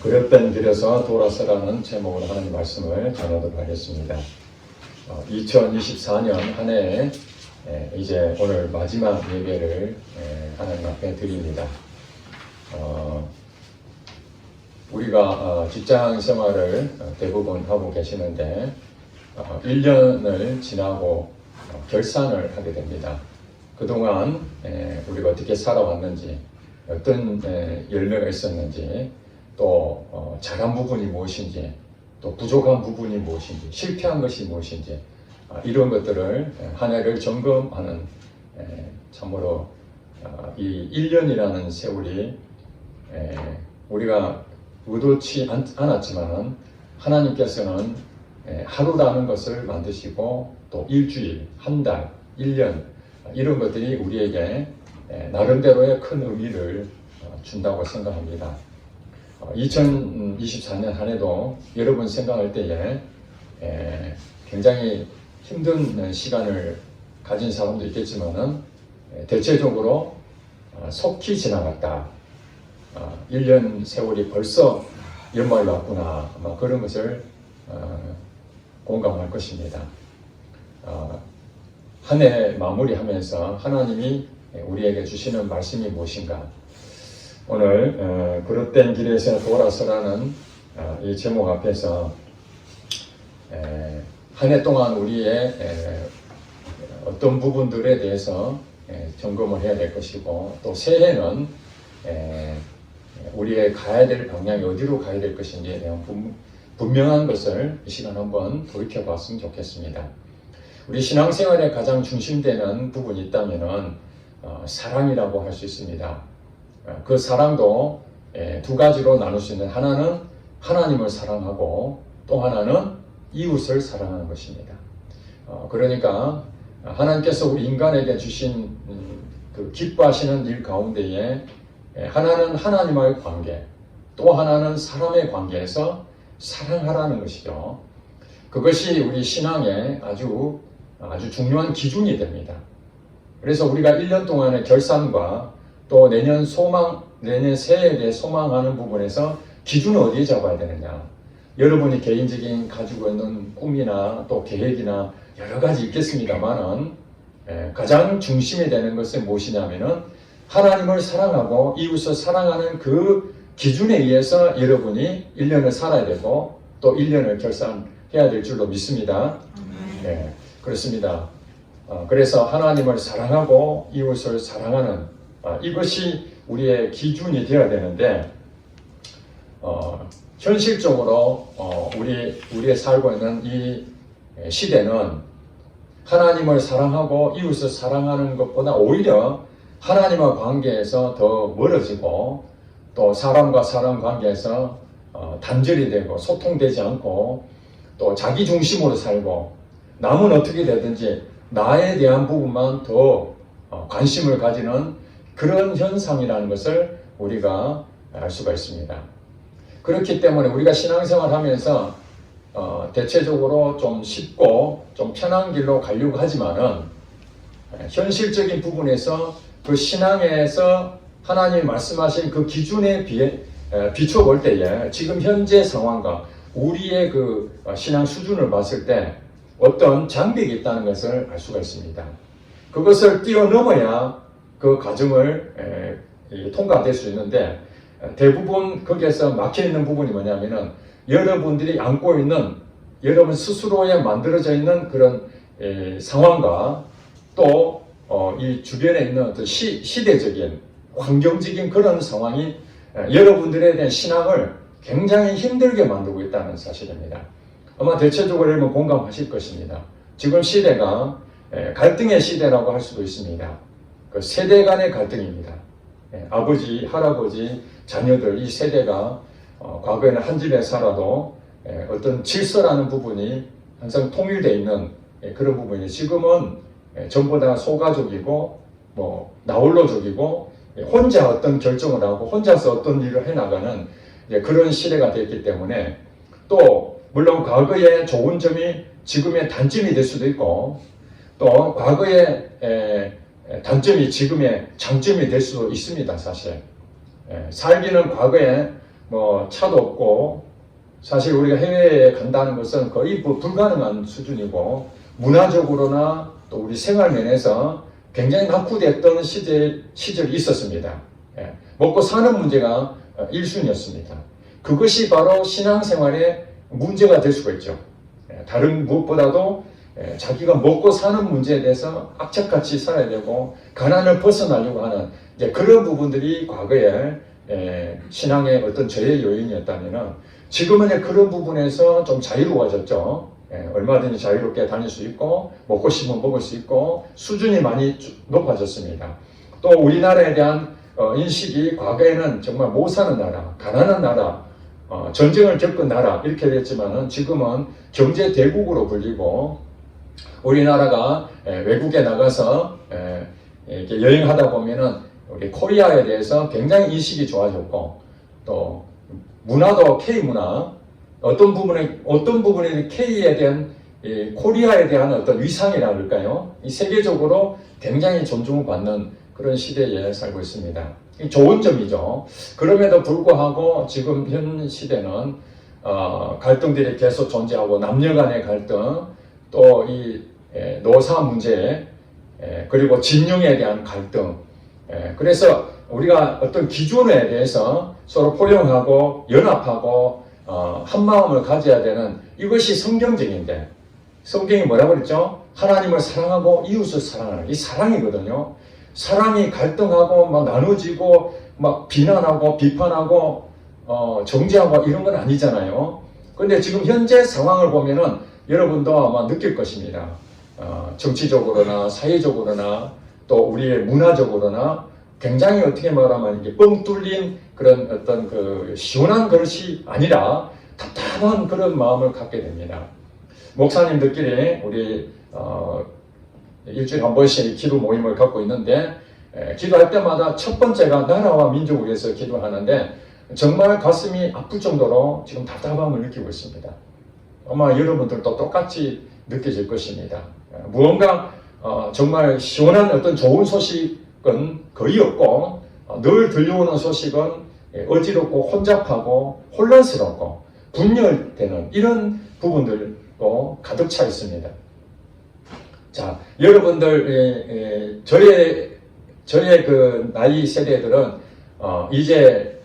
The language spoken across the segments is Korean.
그릇된 길에서 돌아서라는 제목으로 하나님 말씀을 전하도록 하겠습니다. 2024년 한 해에 이제 오늘 마지막 예배를 하나님 앞에 드립니다. 우리가 직장 생활을 대부분 하고 계시는데 1년을 지나고 결산을 하게 됩니다. 그동안 우리가 어떻게 살아왔는지, 어떤 열매가 있었는지, 또 잘한 부분이 무엇인지, 또 부족한 부분이 무엇인지, 실패한 것이 무엇인지, 이런 것들을 한 해를 점검하는, 참으로 이 1년이라는 세월이 우리가 의도치 않았지만 하나님께서는 하루라는 것을 만드시고, 또 일주일, 한 달, 1년, 이런 것들이 우리에게 나름대로의 큰 의미를 준다고 생각합니다. 2024년 한 해도 여러분 생각할 때에 굉장히 힘든 시간을 가진 사람도 있겠지만은 대체적으로 속히 지나갔다. 1년 세월이 벌써 연말이 왔구나. 아마 그런 것을 공감할 것입니다. 한 해 마무리하면서 하나님이 우리에게 주시는 말씀이 무엇인가? 오늘 그릇된 길에서 돌아서라는 이 제목 앞에서 한 해 동안 우리의 어떤 부분들에 대해서 점검을 해야 될 것이고, 또 새해는 우리의 가야 될 방향이 어디로 가야 될 것인지에 대한 분명한 것을 이 시간 한번 돌이켜 봤으면 좋겠습니다. 우리 신앙생활의 가장 중심되는 부분이 있다면은 사랑이라고 할 수 있습니다. 그 사랑도 두 가지로 나눌 수 있는, 하나는 하나님을 사랑하고 또 하나는 이웃을 사랑하는 것입니다. 그러니까 하나님께서 우리 인간에게 주신 그 기뻐하시는 일 가운데에 하나는 하나님과의 관계, 또 하나는 사람의 관계에서 사랑하라는 것이죠. 그것이 우리 신앙의 아주 중요한 기준이 됩니다. 그래서 우리가 1년 동안의 결산과 또 내년 새해에 대해 소망하는 부분에서 기준을 어디에 잡아야 되느냐. 여러분이 개인적인 가지고 있는 꿈이나 또 계획이나 여러 가지 있겠습니다만은 가장 중심이 되는 것은 무엇이냐면은 하나님을 사랑하고 이웃을 사랑하는 그 기준에 의해서 여러분이 1년을 살아야 되고 또 1년을 결산해야 될 줄로 믿습니다. 네, 그렇습니다. 그래서 하나님을 사랑하고 이웃을 사랑하는 이것이 우리의 기준이 되어야 되는데, 현실적으로 우리의 살고 있는 이 시대는 하나님을 사랑하고 이웃을 사랑하는 것보다 오히려 하나님과 관계에서 더 멀어지고, 또 사람과 사람 관계에서 단절이 되고 소통되지 않고, 또 자기 중심으로 살고, 남은 어떻게 되든지 나에 대한 부분만 더 관심을 가지는 그런 현상이라는 것을 우리가 알 수가 있습니다. 그렇기 때문에 우리가 신앙생활 하면서 대체적으로 좀 쉽고 좀 편한 길로 가려고 하지만은 현실적인 부분에서 그 신앙에서 하나님이 말씀하신 그 기준에 비춰볼 때에 지금 현재 상황과 우리의 그 신앙 수준을 봤을 때 어떤 장벽이 있다는 것을 알 수가 있습니다. 그것을 뛰어넘어야 그 과정을 통과될 수 있는데, 대부분 거기에서 막혀있는 부분이 뭐냐면은 여러분들이 안고 있는, 여러분 스스로에 만들어져 있는 그런 상황과 또 이 주변에 있는 어떤 시대적인 환경적인 그런 상황이 여러분들에 대한 신앙을 굉장히 힘들게 만들고 있다는 사실입니다. 아마 대체적으로 여러분 공감하실 것입니다. 지금 시대가 갈등의 시대라고 할 수도 있습니다. 그 세대 간의 갈등입니다. 아버지, 할아버지, 자녀들, 이 세대가 과거에는 한 집에 살아도 어떤 질서라는 부분이 항상 통일되어 있는 그런 부분이, 지금은 전부 다 소가족이고 나홀로족이고 혼자 어떤 결정을 하고 혼자서 어떤 일을 해나가는 그런 시대가 됐기 때문에, 또 물론 과거의 좋은 점이 지금의 단점이 될 수도 있고, 또 과거의 단점이 지금의 장점이 될 수도 있습니다. 사실 살기는 과거에 뭐 차도 없고 사실 우리가 해외에 간다는 것은 거의 뭐 불가능한 수준이고 문화적으로나 또 우리 생활 면에서 굉장히 낙후됐던 시절이 있었습니다. 예, 먹고 사는 문제가 1순위였습니다. 그것이 바로 신앙생활의 문제가 될 수가 있죠. 예, 다른 무엇보다도 자기가 먹고 사는 문제에 대해서 악착같이 살아야 되고 가난을 벗어나려고 하는 이제 그런 부분들이 과거에 신앙의 어떤 저의 요인이었다면 지금은 이제 그런 부분에서 좀 자유로워졌죠. 얼마든지 자유롭게 다닐 수 있고 먹고 싶으면 먹을 수 있고 수준이 많이 높아졌습니다. 또 우리나라에 대한 인식이 과거에는 정말 못 사는 나라, 가난한 나라, 전쟁을 겪은 나라 이렇게 됐지만은 지금은 경제 대국으로 불리고 우리나라가 외국에 나가서 이렇게 여행하다 보면은 우리 코리아에 대해서 굉장히 인식이 좋아졌고 또 문화도 K 문화 어떤 부분에 K에 대한 코리아에 대한 어떤 위상이라 그럴까요? 이 세계적으로 굉장히 존중을 받는 그런 시대에 살고 있습니다. 좋은 점이죠. 그럼에도 불구하고 지금 현 시대는 갈등들이 계속 존재하고 남녀 간의 갈등 또 이 노사 문제 그리고 진영에 대한 갈등 그래서 우리가 어떤 기준에 대해서 서로 포용하고 연합하고 한 마음을 가져야 되는 이것이 성경적인데 성경이 뭐라고 그랬죠? 하나님을 사랑하고 이웃을 사랑하는 이 사랑이거든요. 사랑이 갈등하고 막 나눠지고 막 비난하고 비판하고 정죄하고 이런 건 아니잖아요. 그런데 지금 현재 상황을 보면은 여러분도 아마 느낄 것입니다. 정치적으로나 사회적으로나 또 우리의 문화적으로나 굉장히 어떻게 말하면 이게 뻥 뚫린 그런 어떤 그 시원한 그릇이 아니라 답답한 그런 마음을 갖게 됩니다. 목사님들끼리 우리 일주일에 한 번씩 기도 모임을 갖고 있는데 기도할 때마다 첫 번째가 나라와 민족을 위해서 기도하는데 정말 가슴이 아플 정도로 지금 답답함을 느끼고 있습니다. 아마 여러분들도 똑같이 느껴질 것입니다. 무언가 정말 시원한 어떤 좋은 소식은 거의 없고 늘 들려오는 소식은 어지럽고 혼잡하고 혼란스럽고 분열되는 이런 부분들도 가득 차 있습니다. 자, 여러분들 저의 그 나이 세대들은 이제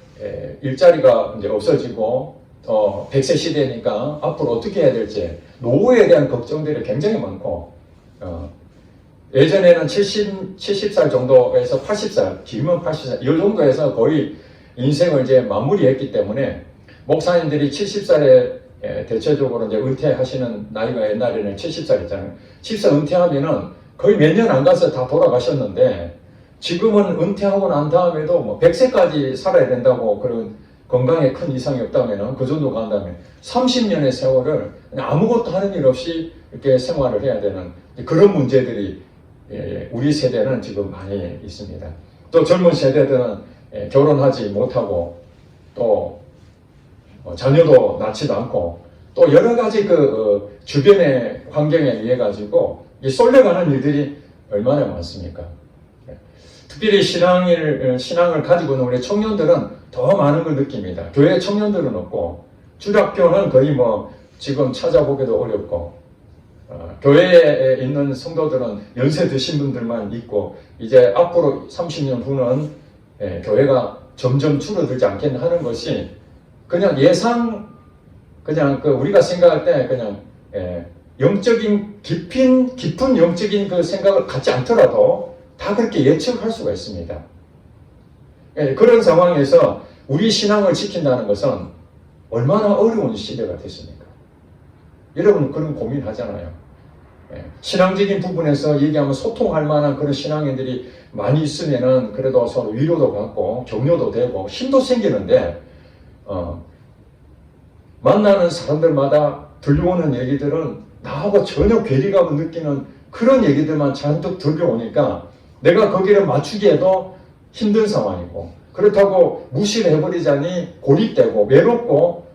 일자리가 이제 없어지고 100세 시대니까 앞으로 어떻게 해야 될지 노후에 대한 걱정들이 굉장히 많고 예전에는 70살 정도에서 80살, 길면 80살 이 정도에서 거의 인생을 이제 마무리했기 때문에 목사님들이 70살에 대체적으로 이제 은퇴하시는 나이가 옛날에는 70살이잖아요. 70살 은퇴하면은 거의 몇 년 안 가서 다 돌아가셨는데 지금은 은퇴하고 난 다음에도 뭐 100세까지 살아야 된다고 그런 건강에 큰 이상이 없다면 그 정도 간다면 30년의 세월을 아무것도 하는 일 없이 이렇게 생활을 해야 되는 그런 문제들이 우리 세대는 지금 많이 있습니다. 또 젊은 세대들은 결혼하지 못하고 또 자녀도 낳지도 않고 또 여러 가지 그 주변의 환경에 의해 가지고 쏠려가는 일들이 얼마나 많습니까? 특별히 신앙을 가지고 있는 우리 청년들은 더 많은 걸 느낍니다. 교회 청년들은 없고 주락교는 거의 뭐 지금 찾아보기도 어렵고 교회에 있는 성도들은 연세 드신 분들만 있고 이제 앞으로 30년 후는 교회가 점점 줄어들지 않겠나 하는 것이 그냥 그냥 그 우리가 생각할 때 그냥 영적인 깊은 영적인 그 생각을 갖지 않더라도 다 그렇게 예측할 수가 있습니다. 그런 상황에서 우리 신앙을 지킨다는 것은 얼마나 어려운 시대가 됐습니까? 여러분 그런 고민하잖아요. 신앙적인 부분에서 얘기하면 소통할 만한 그런 신앙인들이 많이 있으면은 그래도 서로 위로도 받고 격려도 되고 힘도 생기는데 만나는 사람들마다 들려오는 얘기들은 나하고 전혀 괴리감을 느끼는 그런 얘기들만 잔뜩 들려오니까 내가 거기를 맞추기에도 힘든 상황이고 그렇다고 무시를 해버리자니 고립되고 외롭고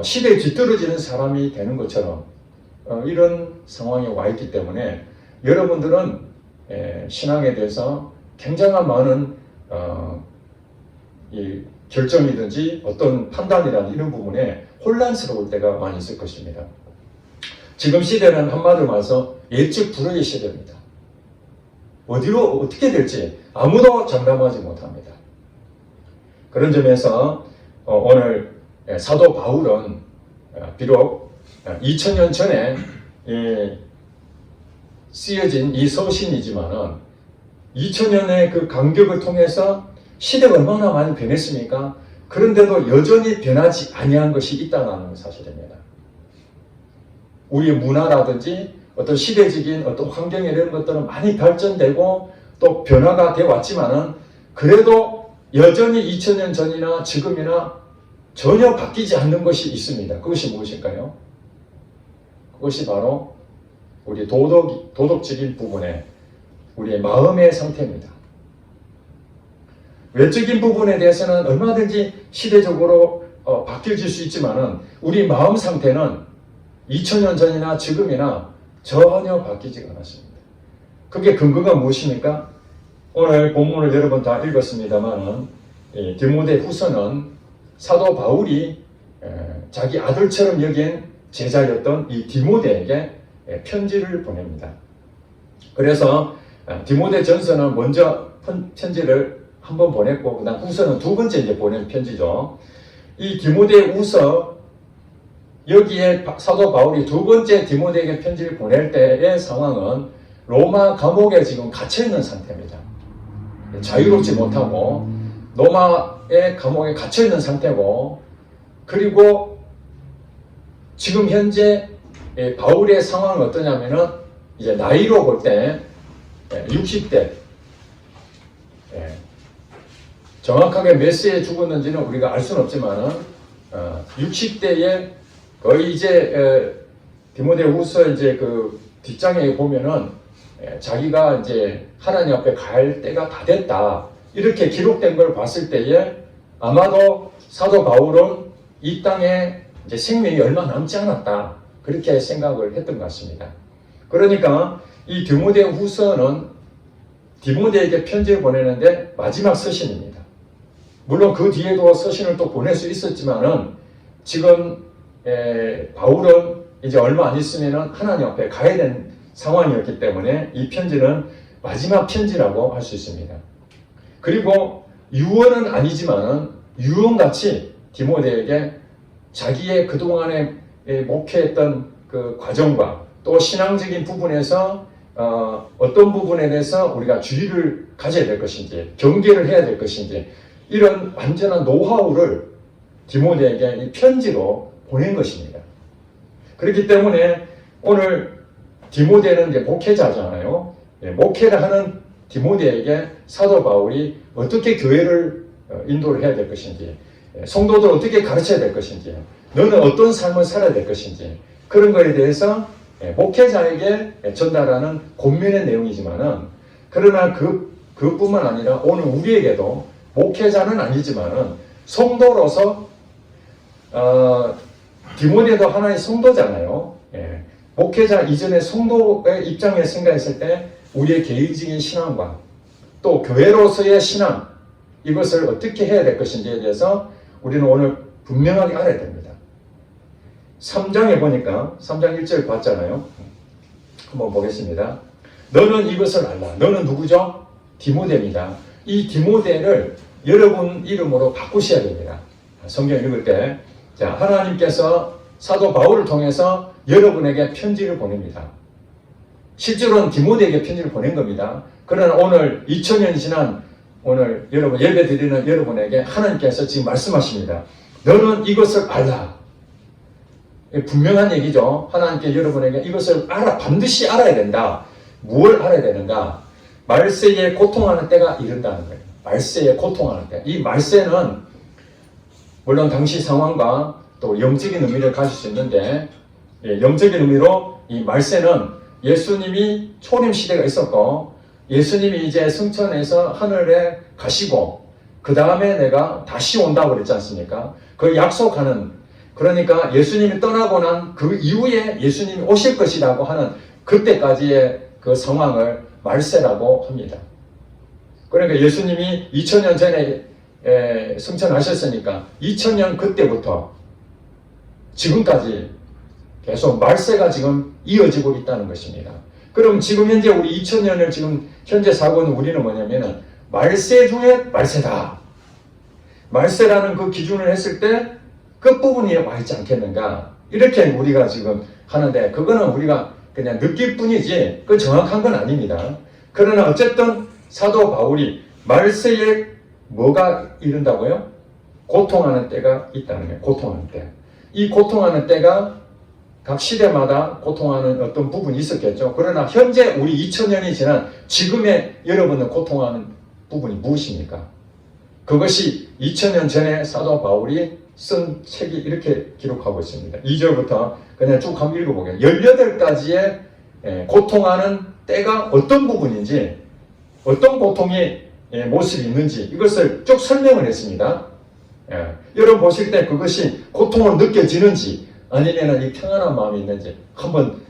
시대에 뒤떨어지는 사람이 되는 것처럼 이런 상황에 와 있기 때문에 여러분들은 신앙에 대해서 굉장한 많은 이 결정이든지 어떤 판단이라는 이런 부분에 혼란스러울 때가 많이 있을 것입니다. 지금 시대는 한마디로 말해서 예측 불허의 시대입니다. 어디로 어떻게 될지 아무도 장담하지 못합니다. 그런 점에서 오늘 사도 바울은 비록 2000년 전에 쓰여진 이 서신이지만은 2000년의 그 간격을 통해서 시대가 얼마나 많이 변했습니까? 그런데도 여전히 변하지 아니한 것이 있다는 사실입니다. 우리의 문화라든지 어떤 시대적인 어떤 환경에 이런 것들은 많이 발전되고 또 변화가 되어 왔지만은 그래도 여전히 2000년 전이나 지금이나 전혀 바뀌지 않는 것이 있습니다. 그것이 무엇일까요? 그것이 바로 우리 도덕적인 부분에 우리의 마음의 상태입니다. 외적인 부분에 대해서는 얼마든지 시대적으로 바뀌어질 수 있지만은 우리 마음 상태는 2000년 전이나 지금이나 전혀 바뀌지가 않았습니다. 그게 근거가 무엇입니까? 오늘 본문을 여러분 다 읽었습니다만은 디모데 후서는 사도 바울이 자기 아들처럼 여긴 제자였던 이 디모데에게 편지를 보냅니다. 그래서 디모데 전서는 먼저 편지를 한 번 보냈고 그다음 후서는 두 번째 이제 보낸 편지죠. 이 디모데 후서 여기에 사도 바울이 두 번째 디모데에게 편지를 보낼 때의 상황은 로마 감옥에 지금 갇혀 있는 상태입니다. 자유롭지 못하고 로마의 감옥에 갇혀 있는 상태고 그리고 지금 현재 바울의 상황은 어떠냐면은 이제 나이로 볼 때 60대 정확하게 몇 세에 죽었는지는 우리가 알 수는 없지만은 60대에 거의 이제 디모데후서 이제 그 뒷장에 보면은 자기가 이제 하나님 앞에 갈 때가 다 됐다 이렇게 기록된 걸 봤을 때에 아마도 사도 바울은 이 땅에 이제 생명이 얼마 남지 않았다 그렇게 생각을 했던 것 같습니다. 그러니까 이 디모데후서는 디모데에게 편지를 보내는데 마지막 서신입니다. 물론 그 뒤에도 서신을 또 보낼 수 있었지만은 지금 바울은 이제 얼마 안 있으면은 하나님 앞에 가야 되는 상황이었기 때문에 이 편지는 마지막 편지라고 할 수 있습니다. 그리고 유언은 아니지만은 유언같이 디모데에게 자기의 그동안에 목회했던 그 과정과 또 신앙적인 부분에서 어떤 부분에 대해서 우리가 주의를 가져야 될 것인지 경계를 해야 될 것인지 이런 완전한 노하우를 디모데에게 이 편지로 보낸 것입니다. 그렇기 때문에 오늘 디모데는 이제 목회자잖아요. 목회를 하는 디모데에게 사도 바울이 어떻게 교회를 인도를 해야 될 것인지 성도들 어떻게 가르쳐야 될 것인지 너는 어떤 삶을 살아야 될 것인지 그런 거에 대해서 목회자에게 전달하는 권면의 내용이지만은 그러나 그뿐만 아니라 오늘 우리에게도 목회자는 아니지만은 성도로서 디모데도 하나의 성도잖아요. 목회자 이전에 성도의 입장에 생각했을 때 우리의 개인적인 신앙과 또 교회로서의 신앙 이것을 어떻게 해야 될 것인지에 대해서 우리는 오늘 분명하게 알아야 됩니다. 3장에 보니까 3장 1절 봤잖아요. 한번 보겠습니다. 너는 이것을 알라. 너는 누구죠? 디모데입니다. 이 디모데를 여러분 이름으로 바꾸셔야 됩니다. 성경 읽을 때 자, 하나님께서 사도 바울을 통해서 여러분에게 편지를 보냅니다. 실제로는 디모데에게 편지를 보낸 겁니다. 그러나 오늘 2000년이 지난 오늘 여러분 예배 드리는 여러분에게 하나님께서 지금 말씀하십니다. 너는 이것을 알라. 분명한 얘기죠. 하나님께 여러분에게 이것을 반드시 알아야 된다. 무엇을 알아야 되는가? 말세에 고통하는 때가 이른다는 거예요. 말세에 고통하는 때. 이 말세는 물론 당시 상황과 또 영적인 의미를 가질 수 있는데 영적인 의미로 이 말세는 예수님이 초림 시대가 있었고 예수님이 이제 승천해서 하늘에 가시고 그 다음에 내가 다시 온다고 그랬지 않습니까? 그 약속하는 그러니까 예수님이 떠나고 난 그 이후에 예수님이 오실 것이라고 하는 그때까지의 그 상황을 말세라고 합니다. 그러니까 예수님이 2000년 전에 승천하셨으니까 2000년 그때부터 지금까지 계속 말세가 지금 이어지고 있다는 것입니다. 그럼 지금 현재 우리 2000년을 지금 현재 살고 있는 우리는 뭐냐면은 말세 중에 말세다. 말세라는 그 기준을 했을 때 끝부분이 와 있지 않겠는가. 이렇게 우리가 지금 하는데 그거는 우리가 그냥 느낄 뿐이지 그 정확한 건 아닙니다. 그러나 어쨌든 사도 바울이 말세에 뭐가 이른다고요? 고통하는 때가 있다는 거예요. 고통하는 때. 이 고통하는 때가 각 시대마다 고통하는 어떤 부분이 있었겠죠. 그러나 현재 우리 2000년이 지난 지금의 여러분은 고통하는 부분이 무엇입니까? 그것이 2000년 전에 사도 바울이 쓴 책이 이렇게 기록하고 있습니다. 2절부터 그냥 쭉 한번 읽어보게요. 18가지의 고통하는 때가 어떤 부분인지 어떤 고통의 모습이 있는지 이것을 쭉 설명을 했습니다. 여러분 보실 때 그것이 고통으로 느껴지는지 아니면 이 평안한 마음이 있는지 한번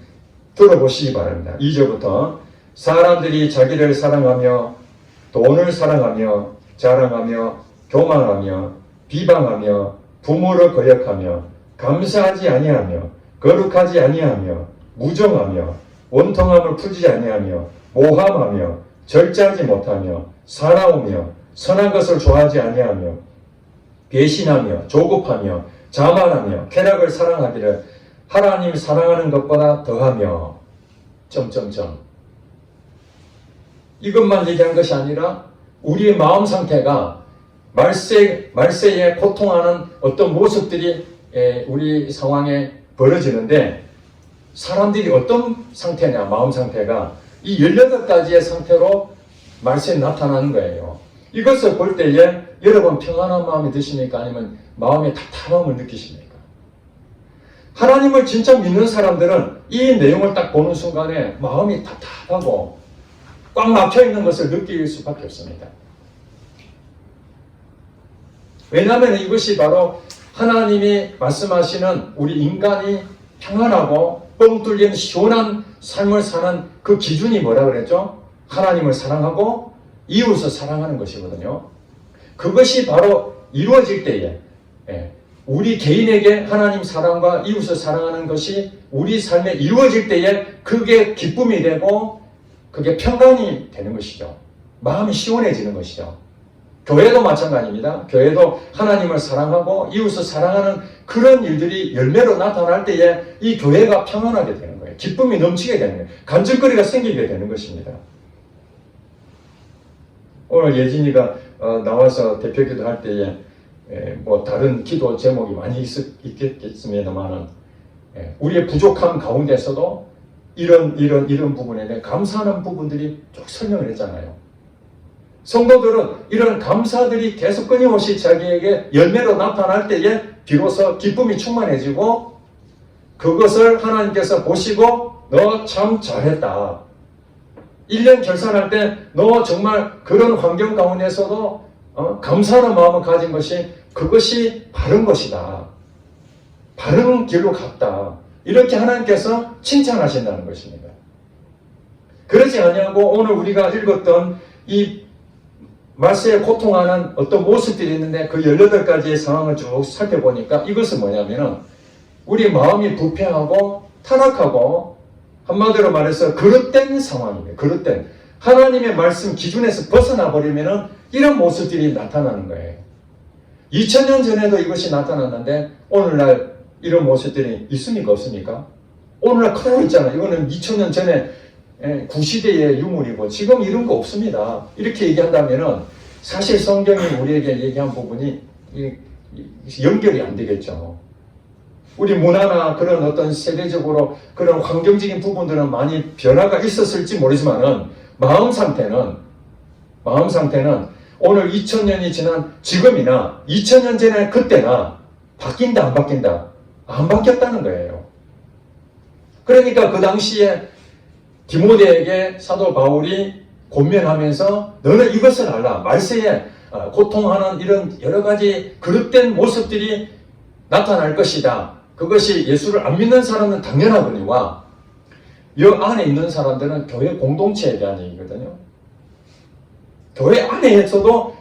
들어보시기 바랍니다. 2절부터 사람들이 자기를 사랑하며 돈을 사랑하며 자랑하며 교만하며 비방하며 부모를 거역하며 감사하지 아니하며 거룩하지 아니하며 무정하며 원통함을 풀지 아니하며 모함하며 절제하지 못하며 사나우며 선한 것을 좋아하지 아니하며 배신하며 조급하며 자만하며 쾌락을 사랑하기를 하나님 사랑하는 것보다 더하며 이것만 얘기한 것이 아니라 우리의 마음 상태가 말세에 고통하는 어떤 모습들이 우리 상황에 벌어지는데 사람들이 어떤 상태냐 마음 상태가 이 18가지의 상태로 말세에 나타나는 거예요. 이것을 볼 때에 여러분 평안한 마음이 드십니까? 아니면 마음의 답답함을 느끼십니까? 하나님을 진짜 믿는 사람들은 이 내용을 딱 보는 순간에 마음이 답답하고 꽉 막혀있는 것을 느낄 수밖에 없습니다. 왜냐하면 이것이 바로 하나님이 말씀하시는 우리 인간이 평안하고 뻥 뚫린 시원한 삶을 사는 그 기준이 뭐라 그랬죠? 하나님을 사랑하고 이웃을 사랑하는 것이거든요. 그것이 바로 이루어질 때에 우리 개인에게 하나님 사랑과 이웃을 사랑하는 것이 우리 삶에 이루어질 때에 그게 기쁨이 되고 그게 평안이 되는 것이죠. 마음이 시원해지는 것이죠. 교회도 마찬가지입니다. 교회도 하나님을 사랑하고 이웃을 사랑하는 그런 일들이 열매로 나타날 때에 이 교회가 평안하게 되는 거예요. 기쁨이 넘치게 되는 거예요. 간질거리가 생기게 되는 것입니다. 오늘 예진이가 나와서 대표기도 할 때에 뭐 다른 기도 제목이 많이 있겠습니다만은 우리의 부족함 가운데서도 이런 부분에 대해 감사하는 부분들이 쭉 설명을 했잖아요. 성도들은 이런 감사들이 계속 끊임없이 자기에게 열매로 나타날 때에 비로소 기쁨이 충만해지고 그것을 하나님께서 보시고 너 참 잘했다. 1년 결산할 때 너 정말 그런 환경 가운데서도 감사하는 마음을 가진 것이 그것이 바른 것이다. 바른 길로 갔다. 이렇게 하나님께서 칭찬하신다는 것입니다. 그렇지 않냐고 오늘 우리가 읽었던 이 말세에 고통하는 어떤 모습들이 있는데 그 18가지의 상황을 쭉 살펴보니까 이것은 뭐냐면은 우리 마음이 부패하고 타락하고 한마디로 말해서 그릇된 상황입니다. 그릇된. 하나님의 말씀 기준에서 벗어나 버리면은 이런 모습들이 나타나는 거예요. 2000년 전에도 이것이 나타났는데 오늘날 이런 모습들이 있습니까? 없습니까? 오늘날 그대로 있잖아요. 이거는 2000년 전에 구시대의 유물이고 지금 이런 거 없습니다. 이렇게 얘기한다면은 사실 성경이 우리에게 얘기한 부분이 연결이 안 되겠죠. 우리 문화나 그런 어떤 세대적으로 그런 환경적인 부분들은 많이 변화가 있었을지 모르지만은 마음 상태는 오늘 2000년이 지난 지금이나 2000년 전에 그때나 바뀐다 안 바뀐다? 안 바뀌었다는 거예요. 그러니까 그 당시에 디모데에게 사도 바울이 권면하면서 너는 이것을 알라. 말세에 고통하는 이런 여러 가지 그릇된 모습들이 나타날 것이다. 그것이 예수를 안 믿는 사람은 당연하거니와 이 안에 있는 사람들은 교회 공동체에 대한 얘기거든요. 교회 안에서도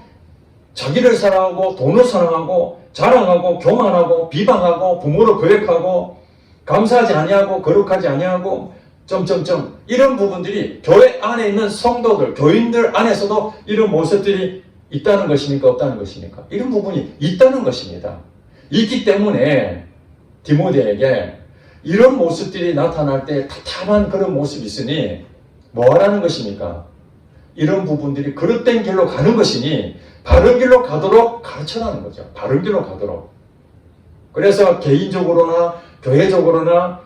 자기를 사랑하고 돈을 사랑하고 자랑하고 교만하고 비방하고 부모를 거역하고 감사하지 아니하고 거룩하지 아니하고 점점점 이런 부분들이 교회 안에 있는 성도들, 교인들 안에서도 이런 모습들이 있다는 것입니까? 없다는 것입니까? 이런 부분이 있다는 것입니다. 있기 때문에 디모데에게 이런 모습들이 나타날 때 답답한 그런 모습이 있으니 뭐 하라는 것입니까? 이런 부분들이 그릇된 길로 가는 것이니 바른 길로 가도록 가르쳐라는 거죠. 바른 길로 가도록. 그래서 개인적으로나 교회적으로나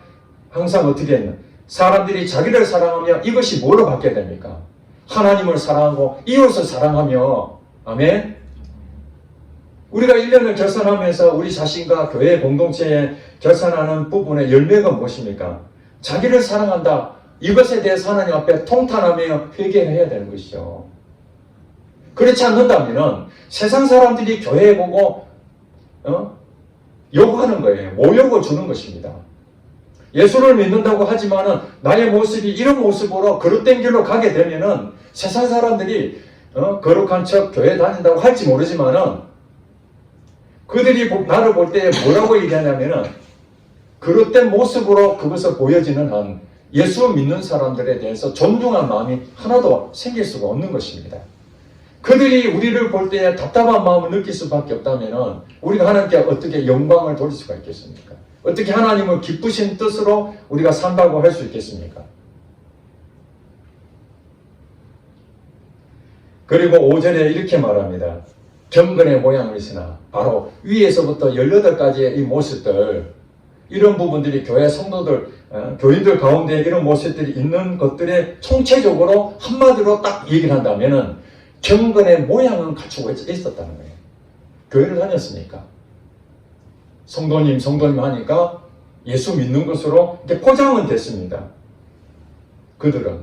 항상 어떻게 했나? 사람들이 자기를 사랑하며 이것이 뭐로 받게 됩니까? 하나님을 사랑하고 이웃을 사랑하며 아멘? 우리가 1년을 결산하면서 우리 자신과 교회 공동체에 결산하는 부분의 열매가 무엇입니까? 자기를 사랑한다. 이것에 대해서 하나님 앞에 통탄하며 회개해야 되는 것이죠. 그렇지 않는다면 세상 사람들이 교회에 보고 요구하는 거예요. 모욕을 주는 것입니다. 예수를 믿는다고 하지만은 나의 모습이 이런 모습으로 거룩된 길로 가게 되면은 세상 사람들이 거룩한 척 교회 다닌다고 할지 모르지만은 그들이 나를 볼 때 뭐라고 얘기하냐면은 거룩된 모습으로 그것을 보여지는 한 예수 믿는 사람들에 대해서 존중한 마음이 하나도 생길 수가 없는 것입니다. 그들이 우리를 볼 때 답답한 마음을 느낄 수밖에 없다면은 우리가 하나님께 어떻게 영광을 돌릴 수가 있겠습니까? 어떻게 하나님을 기쁘신 뜻으로 우리가 산다고 할 수 있겠습니까? 그리고 5절에 이렇게 말합니다. 경건의 모양을 있으나 바로 위에서부터 18가지의 이 모습들 이런 부분들이 교회 성도들 교인들 가운데 이런 모습들이 있는 것들에 총체적으로 한마디로 딱 얘기를 한다면은 경건의 모양은 갖추고 있었다는 거예요. 교회를 다녔으니까 성도님 하니까 예수 믿는 것으로 이렇게 포장은 됐습니다. 그들은.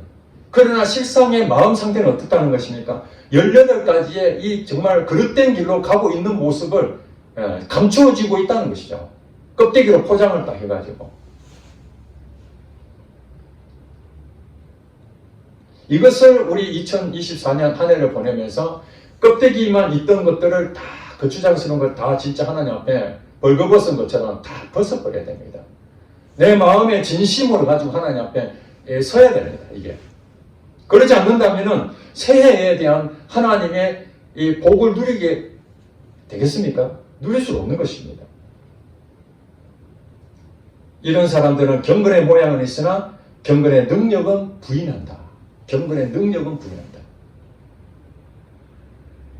그러나 실상의 마음 상태는 어떻다는 것입니까? 18가지의 이 정말 그릇된 길로 가고 있는 모습을 감추어지고 있다는 것이죠. 껍데기로 포장을 딱 해가지고. 이것을 우리 2024년 한 해를 보내면서 껍데기만 있던 것들을 다 거추장스러운 걸 다 진짜 하나님 앞에 벌거벗은 것처럼 다 벗어버려야 됩니다. 내 마음의 진심으로 가지고 하나님 앞에 서야 됩니다. 이게. 그러지 않는다면은 새해에 대한 하나님의 이 복을 누리게 되겠습니까? 누릴 수 없는 것입니다. 이런 사람들은 경건의 모양은 있으나 경건의 능력은 부인한다. 경건의 능력은 부인한다.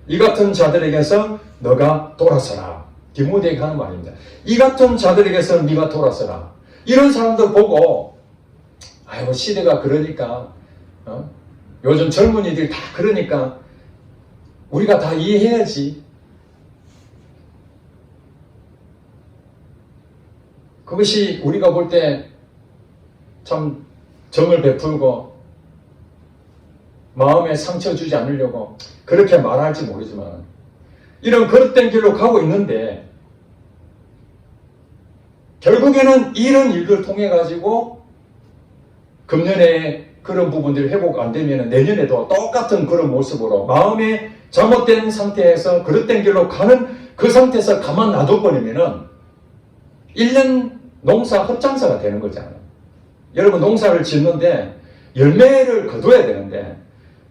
이 같은 자들에게서 너가 돌아서라. 디모데에게 하는 말입니다. 이 같은 자들에게서 네가 돌아서라. 이런 사람들 보고 아이고 시대가 그러니까 요즘 젊은이들이 다 그러니까 우리가 다 이해해야지. 그것이 우리가 볼 때 참 정을 베풀고 마음에 상처 주지 않으려고 그렇게 말할지 모르지만 이런 거듭된 길로 가고 있는데 결국에는 이런 일을 통해 가지고 금년에 그런 부분들이 회복 안 되면 내년에도 똑같은 그런 모습으로 마음의 잘못된 상태에서 거듭된 길로 가는 그 상태에서 가만 놔둬버리면은 1년 농사 헛장사가 되는 거잖아요. 여러분 농사를 짓는데 열매를 거둬야 되는데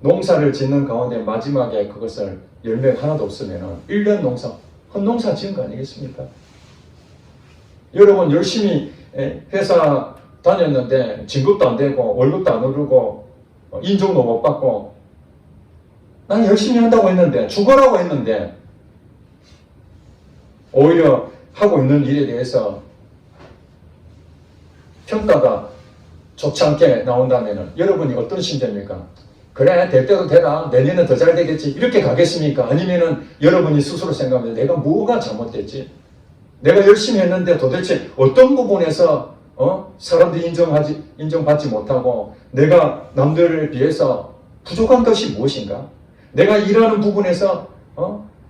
농사를 짓는 가운데 마지막에 그것을 열매가 하나도 없으면 1년 농사 헛농사 지은 거 아니겠습니까? 여러분 열심히 회사 다녔는데 진급도 안 되고 월급도 안 오르고 인정도 못 받고 나는 열심히 한다고 했는데 죽어라고 했는데 오히려 하고 있는 일에 대해서 평가가 좋지 않게 나온다면 여러분이 어떤 심정입니까? 그래 될 대로 되라 내년에 더 잘 되겠지 이렇게 가겠습니까? 아니면은 여러분이 스스로 생각하면 내가 뭐가 잘못됐지? 내가 열심히 했는데 도대체 어떤 부분에서 사람들이 인정받지 못하고 내가 남들에 비해서 부족한 것이 무엇인가? 내가 일하는 부분에서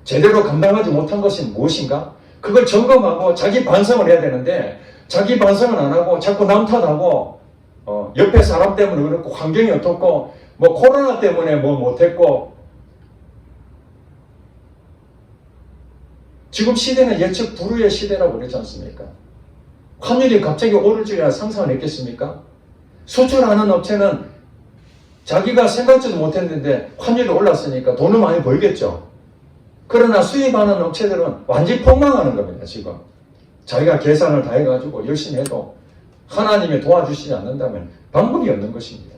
제대로 감당하지 못한 것이 무엇인가? 그걸 점검하고 자기 반성을 해야 되는데 자기 반성은 안 하고 자꾸 남 탓하고 옆에 사람 때문에 그렇고 환경이 어떻고 뭐 코로나 때문에 뭐 못했고 지금 시대는 예측 불허의 시대라고 그러지 않습니까? 환율이 갑자기 오를 줄이야 상상을 했겠습니까? 수출하는 업체는 자기가 생각지도 못했는데 환율이 올랐으니까 돈을 많이 벌겠죠. 그러나 수입하는 업체들은 완전히 폭망하는 겁니다, 지금. 자기가 계산을 다 해가지고 열심히 해도 하나님이 도와주시지 않는다면 방법이 없는 것입니다.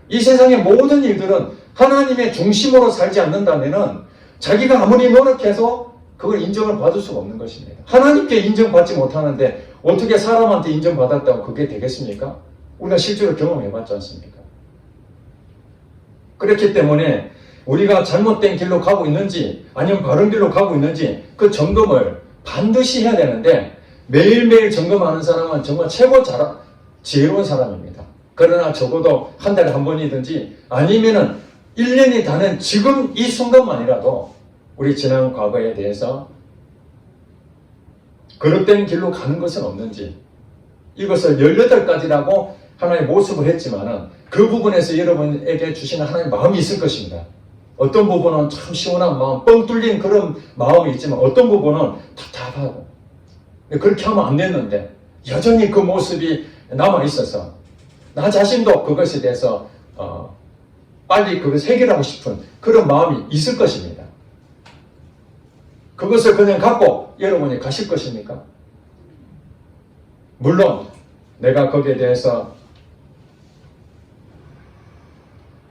이 세상의 모든 일들은 하나님의 중심으로 살지 않는다면 자기가 아무리 노력해서 그걸 인정을 받을 수가 없는 것입니다. 하나님께 인정받지 못하는데 어떻게 사람한테 인정받았다고 그게 되겠습니까? 우리가 실제로 경험해봤지 않습니까? 그렇기 때문에 우리가 잘못된 길로 가고 있는지 아니면 바른 길로 가고 있는지 그 점검을 반드시 해야 되는데 매일매일 점검하는 사람은 정말 최고 지혜로운 사람입니다. 그러나 적어도 한 달에 한 번이든지 아니면은 1년이 다는 지금 이 순간만이라도 우리 지난 과거에 대해서 그릇된 길로 가는 것은 없는지 이것을 18가지라고 하나의 모습을 했지만은 그 부분에서 여러분에게 주시는 하나님의 마음이 있을 것입니다. 어떤 부분은 참 시원한 마음, 뻥 뚫린 그런 마음이 있지만 어떤 부분은 답답하고 그렇게 하면 안 됐는데 여전히 그 모습이 남아있어서 나 자신도 그것에 대해서 빨리 그것을 해결하고 싶은 그런 마음이 있을 것입니다. 그것을 그냥 갖고 여러분이 가실 것입니까? 물론 내가 거기에 대해서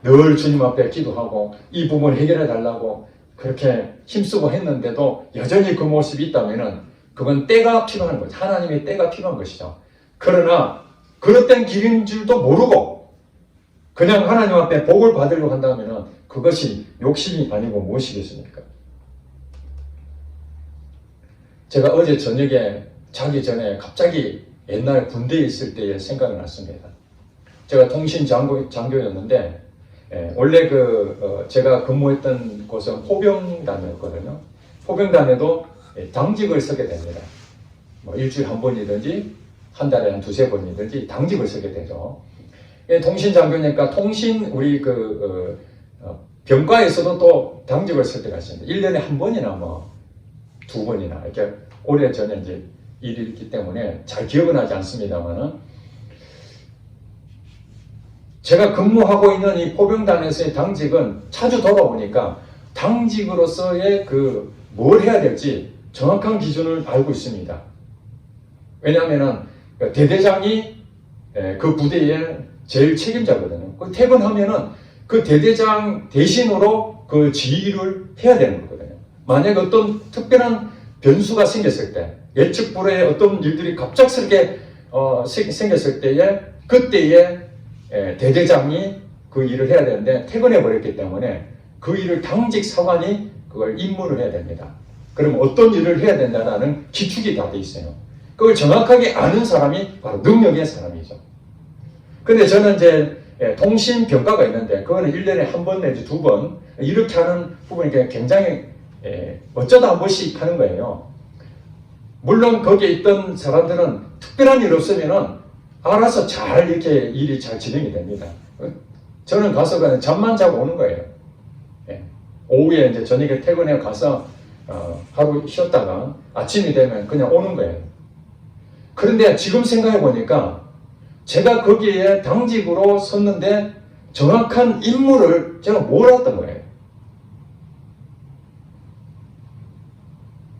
늘 주님 앞에 기도하고 이 부분을 해결해 달라고 그렇게 힘쓰고 했는데도 여전히 그 모습이 있다면 그건 때가 필요한 거죠. 하나님의 때가 필요한 것이죠. 그러나 그릇된 길인 줄도 모르고 그냥 하나님 앞에 복을 받으려고 한다면 그것이 욕심이 아니고 무엇이겠습니까? 제가 어제 저녁에 자기 전에 갑자기 옛날에 군대에 있을 때의 생각이 났습니다. 제가 통신장교였는데 원래 제가 근무했던 곳은 포병단이었거든요. 포병단에도 당직을 서게 됩니다. 뭐 일주일에 한 번이든지 한 달에 한 두세 번이든지 당직을 서게 되죠. 통신장교니까 우리 병과에서도 또 당직을 설 때가 있습니다. 1년에 한 번이나 뭐 두 번이나 이렇게 오래전에 이제 일이 있기 때문에 잘 기억은 하지 않습니다만은 제가 근무하고 있는 이 포병단에서의 당직은 자주 돌아오니까 당직으로서의 뭘 해야 될지 정확한 기준을 알고 있습니다. 왜냐하면은 대대장이 그 부대의 제일 책임자거든요. 퇴근하면은 그 대대장 대신으로 그 지휘를 해야 되는 거거든요. 만약 어떤 특별한 변수가 생겼을 때, 예측 불허의 어떤 일들이 갑작스럽게 생겼을 때에 그때에 대대장이 그 일을 해야 되는데 퇴근해 버렸기 때문에 그 일을 당직 사관이 그걸 임무를 해야 됩니다. 그럼 어떤 일을 해야 된다는 기축이 다 돼 있어요. 그걸 정확하게 아는 사람이 바로 능력의 사람이죠. 근데 저는 이제 통신병과가 있는데 그거는 1년에 한 번 내지 두 번 이렇게 하는 부분이 굉장히 어쩌다 한 번씩 하는 거예요. 물론 거기에 있던 사람들은 특별한 일 없으면은 알아서 잘 이렇게 일이 잘 진행이 됩니다. 저는 가서 그냥 잠만 자고 오는 거예요. 오후에 이제 저녁에 퇴근해 가서 하루 쉬었다가 아침이 되면 그냥 오는 거예요. 그런데 지금 생각해 보니까 제가 거기에 당직으로 섰는데 정확한 임무를 제가 몰랐던 거예요.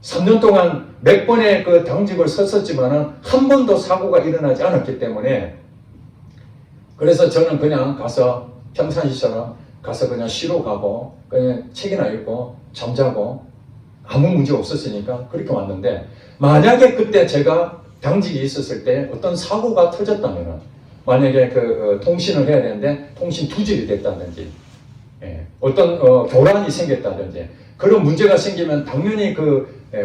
3년 동안 몇 번의 그 당직을 섰었지만은 한 번도 사고가 일어나지 않았기 때문에 그래서 저는 그냥 가서 평상시처럼 가서 그냥 쉬러 가고 그냥 책이나 읽고 잠자고 아무 문제 없었으니까 그렇게 왔는데 만약에 그때 제가 당직이 있었을 때 어떤 사고가 터졌다면은 만약에 통신을 해야 되는데 통신 두절이 됐다든지 어떤 교란이 생겼다든지 그런 문제가 생기면 당연히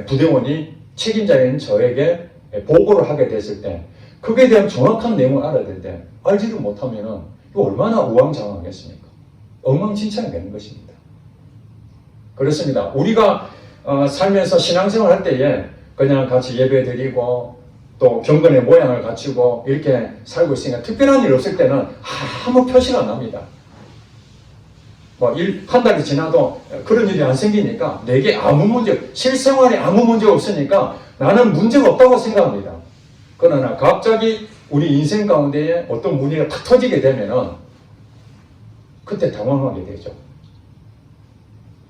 부대원이 책임자인 저에게 보고를 하게 됐을 때 그에 대한 정확한 내용을 알아야 될 때 알지를 못하면은 이거 얼마나 우왕좌왕하겠습니까? 엉망진창이 되는 것입니다. 그렇습니다. 우리가 살면서 신앙생활 할 때에 그냥 같이 예배드리고 또 경건의 모양을 갖추고 이렇게 살고 있으니까 특별한 일 없을 때는 아무 표시가 안 납니다. 뭐 한 달이 지나도 그런 일이 안 생기니까 내게 아무 문제, 실생활에 아무 문제가 없으니까 나는 문제가 없다고 생각합니다. 그러나 갑자기 우리 인생 가운데에 어떤 문제가 탁 터지게 되면은 그때 당황하게 되죠.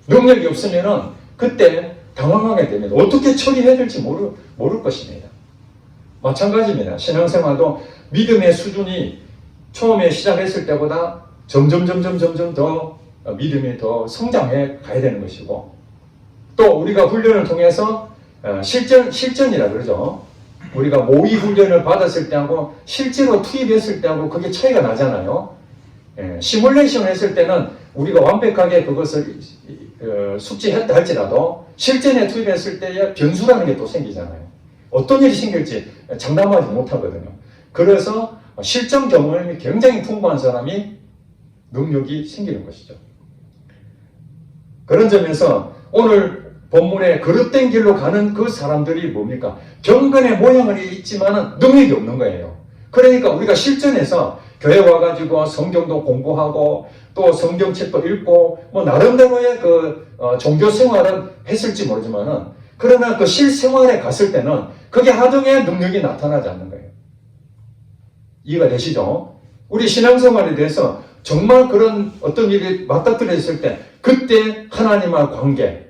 능력이 없으면은 그때 당황하게 됩니다. 어떻게 처리해야 될지 모를 것입니다. 마찬가지입니다. 신앙생활도 믿음의 수준이 처음에 시작했을 때보다 점점 더 믿음이 더 성장해 가야 되는 것이고, 또 우리가 훈련을 통해서 실전이라 그러죠. 우리가 모의 훈련을 받았을 때하고 실제로 투입했을 때하고 그게 차이가 나잖아요. 시뮬레이션 했을 때는 우리가 완벽하게 그것을 숙지했다 할지라도 실전에 투입했을 때의 변수라는 게 또 생기잖아요. 어떤 일이 생길지 장담하지 못하거든요. 그래서 실전 경험이 굉장히 풍부한 사람이 능력이 생기는 것이죠. 그런 점에서 오늘 본문에 그릇된 길로 가는 그 사람들이 뭡니까? 경건의 모양은 있지만 능력이 없는 거예요. 그러니까 우리가 실전에서 교회 와가지고 성경도 공부하고 또 성경책도 읽고 뭐 나름대로의 종교 생활은 했을지 모르지만은, 그러나 그 실생활에 갔을 때는 그게 하등의 능력이 나타나지 않는 거예요. 이해가 되시죠? 우리 신앙생활에 대해서 정말 그런 어떤 일이 맞닥뜨렸을 때 그때 하나님과 관계,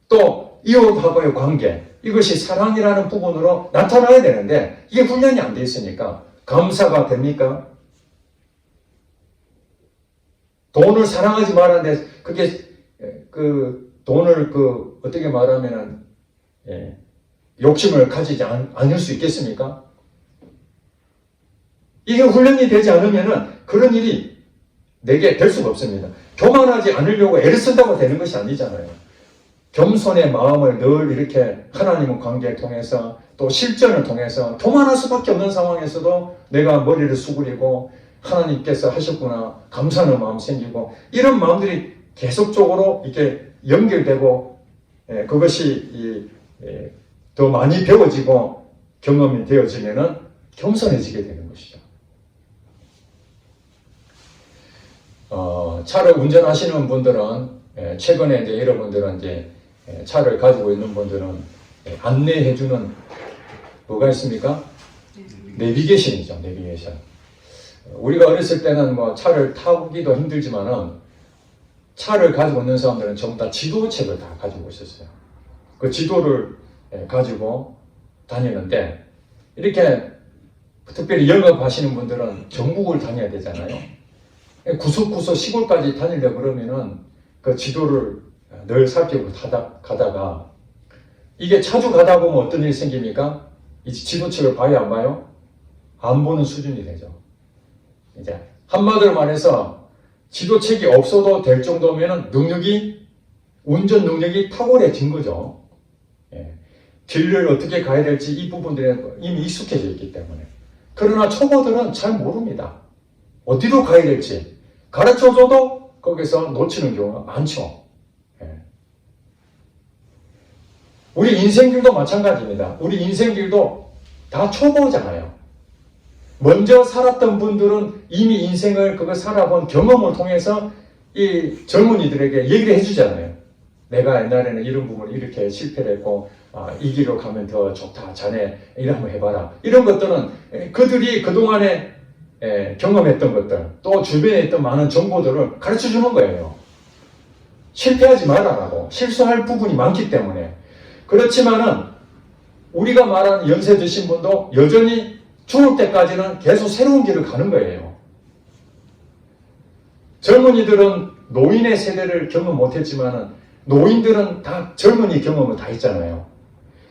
또 이웃하고의 관계, 이것이 사랑이라는 부분으로 나타나야 되는데 이게 훈련이 안 돼 있으니까 감사가 됩니까? 돈을 사랑하지 말았는데 그게 돈을 어떻게 말하면은 욕심을 가지지 않을 수 있겠습니까? 이게 훈련이 되지 않으면은 그런 일이 내게 될 수가 없습니다. 교만하지 않으려고 애를 쓴다고 되는 것이 아니잖아요. 겸손의 마음을 늘 이렇게 하나님의 관계를 통해서 또 실전을 통해서 교만할 수밖에 없는 상황에서도 내가 머리를 수그리고 하나님께서 하셨구나 감사하는 마음 생기고, 이런 마음들이 계속적으로 이렇게 연결되고 그것이 더 많이 배워지고 경험이 되어지면은 겸손해지게 되는 것이죠. 차를 운전하시는 분들은 최근에 이제 여러분들은 이제 차를 가지고 있는 분들은 안내해주는 뭐가 있습니까? 내비게이션이죠. 내비게이션. 우리가 어렸을 때는 뭐 차를 타기도 힘들지만은 차를 가지고 있는 사람들은 전부 다 지도책을 다 가지고 있었어요. 그 지도를 가지고 다니는데, 이렇게 특별히 영업하시는 분들은 전국을 다녀야 되잖아요. 구석구석 시골까지 다니려 그러면은 그 지도를 늘 살피고 가다가 이게 자주 가다 보면 어떤 일이 생깁니까? 이 지도책을 봐요, 안 봐요? 안 보는 수준이 되죠. 이제 한마디로 말해서 지도책이 없어도 될 정도면 운전 능력이 탁월해진 거죠. 길을 어떻게 가야 될지 이 부분들에 이미 익숙해져 있기 때문에. 그러나 초보들은 잘 모릅니다. 어디로 가야 될지 가르쳐줘도 거기서 놓치는 경우가 많죠. 우리 인생길도 마찬가지입니다. 우리 인생길도 다 초보잖아요. 먼저 살았던 분들은 이미 인생을 살아본 경험을 통해서 이 젊은이들에게 얘기를 해주잖아요. 내가 옛날에는 이런 부분을 이렇게 실패를 했고 이 길로 가면 더 좋다. 자네 이거 한번 해봐라. 이런 것들은 그들이 그동안에 경험했던 것들, 또 주변에 있던 많은 정보들을 가르쳐주는 거예요. 실패하지 말아라고. 실수할 부분이 많기 때문에. 그렇지만은 우리가 말하는 연세 드신 분도 여전히 죽을 때까지는 계속 새로운 길을 가는 거예요. 젊은이들은 노인의 세대를 경험 못했지만은 노인들은 다 젊은이 경험을 다 했잖아요.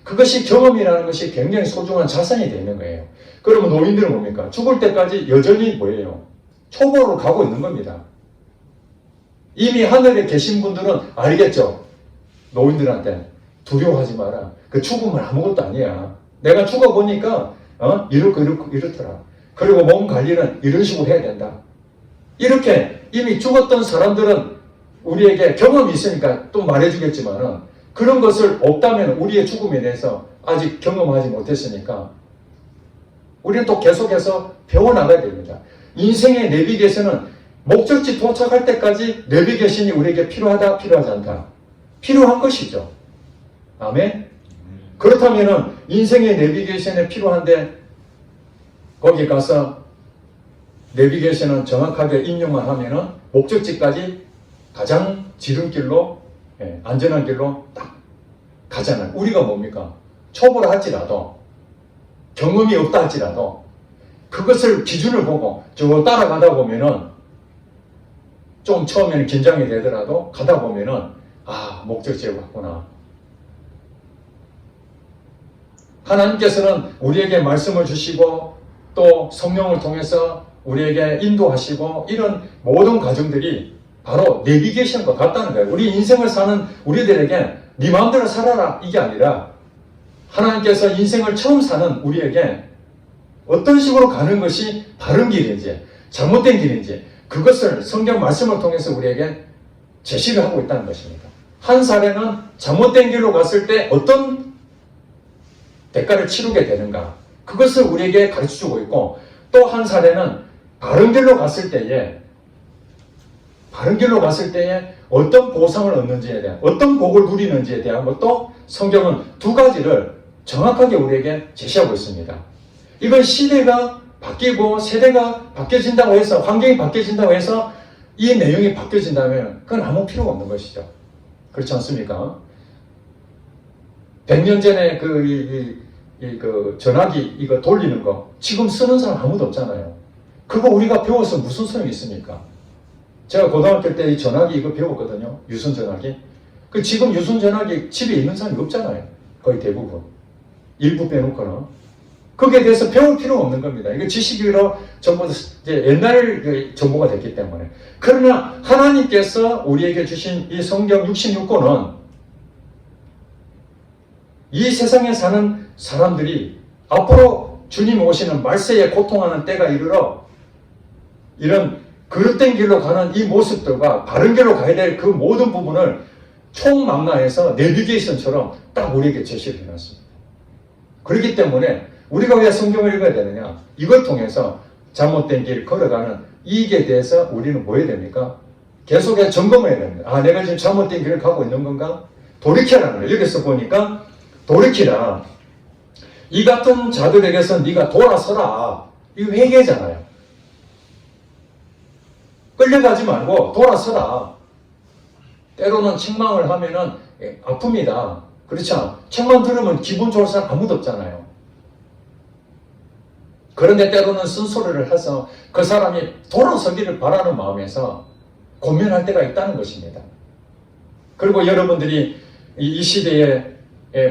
그것이 경험이라는 것이 굉장히 소중한 자산이 되는 거예요. 그러면 노인들은 뭡니까? 죽을 때까지 여전히 뭐예요? 초보로 가고 있는 겁니다. 이미 하늘에 계신 분들은 알겠죠? 노인들한테 두려워하지 마라. 그 죽음은 아무것도 아니야. 내가 죽어보니까 이렇더라. 그리고 몸 관리는 이런 식으로 해야 된다. 이렇게 이미 죽었던 사람들은 우리에게 경험이 있으니까 또 말해주겠지만은 그런 것을 없다면 우리의 죽음에 대해서 아직 경험하지 못했으니까 우리는 또 계속해서 배워나가야 됩니다. 인생의 내비게이션은 목적지 도착할 때까지 내비게이션이 우리에게 필요하다, 필요하지 않다? 필요한 것이죠. 아멘? 그렇다면은 인생의 내비게이션에 필요한데 거기 가서 내비게이션은 정확하게 입력만 하면은 목적지까지 가장 지름길로, 안전한 길로 딱 가잖아요. 우리가 뭡니까? 초보라 할지라도, 경험이 없다 할지라도, 그것을 기준을 보고 쭉 따라가다 보면은 좀 처음에는 긴장이 되더라도 가다 보면은 목적지에 왔구나. 하나님께서는 우리에게 말씀을 주시고 또 성령을 통해서 우리에게 인도하시고 이런 모든 과정들이 바로 내비게이션과 같다는 거예요. 우리 인생을 사는 우리들에게 네 마음대로 살아라 이게 아니라 하나님께서 인생을 처음 사는 우리에게 어떤 식으로 가는 것이 바른 길인지 잘못된 길인지 그것을 성경 말씀을 통해서 우리에게 제시를 하고 있다는 것입니다. 한 사례는 잘못된 길로 갔을 때 어떤 대가를 치르게 되는가 그것을 우리에게 가르쳐주고 있고 또 한 사례는 바른 길로 갔을 때에 어떤 보상을 얻는지에 대한 어떤 복을 누리는지에 대한 것도 성경은 두 가지를 정확하게 우리에게 제시하고 있습니다. 이건 시대가 바뀌고 세대가 바뀌어진다고 해서 환경이 바뀌어진다고 해서 이 내용이 바뀌어진다면 그건 아무 필요가 없는 것이죠. 그렇지 않습니까? 100년 전에 그 전화기 이거 돌리는 거 지금 쓰는 사람 아무도 없잖아요. 그거 우리가 배워서 무슨 소용이 있습니까? 제가 고등학교 때 이 전화기 이거 배웠거든요. 유선 전화기. 그 지금 유선 전화기 집에 있는 사람이 없잖아요. 거의 대부분. 일부 빼놓고는. 거기에 대해서 배울 필요가 없는 겁니다. 이거 지식으로 전부 이제 옛날 정보가 됐기 때문에. 그러나 하나님께서 우리에게 주신 이 성경 66권은 이 세상에 사는 사람들이 앞으로 주님 오시는 말세에 고통하는 때가 이르러 이런 그릇된 길로 가는 이 모습들과 바른 길로 가야 될 그 모든 부분을 총망라해서 내비게이션처럼 딱 우리에게 제시를 해놨습니다. 그렇기 때문에 우리가 왜 성경을 읽어야 되느냐? 이걸 통해서 잘못된 길 걸어가는 이익에 대해서 우리는 뭐 해야 됩니까? 계속해서 점검해야 됩니다. 내가 지금 잘못된 길을 가고 있는 건가? 돌이켜라는 거예요. 여기서 보니까 돌이키라. 이 같은 자들에게서 네가 돌아서라. 이거 회개잖아요. 끌려가지 말고 돌아서라. 때로는 책망을 하면은 아픕니다. 그렇죠? 책만 들으면 기분 좋을 사람 아무도 없잖아요. 그런데 때로는 쓴소리를 해서 그 사람이 돌아서기를 바라는 마음에서 고민할 때가 있다는 것입니다. 그리고 여러분들이 이 시대의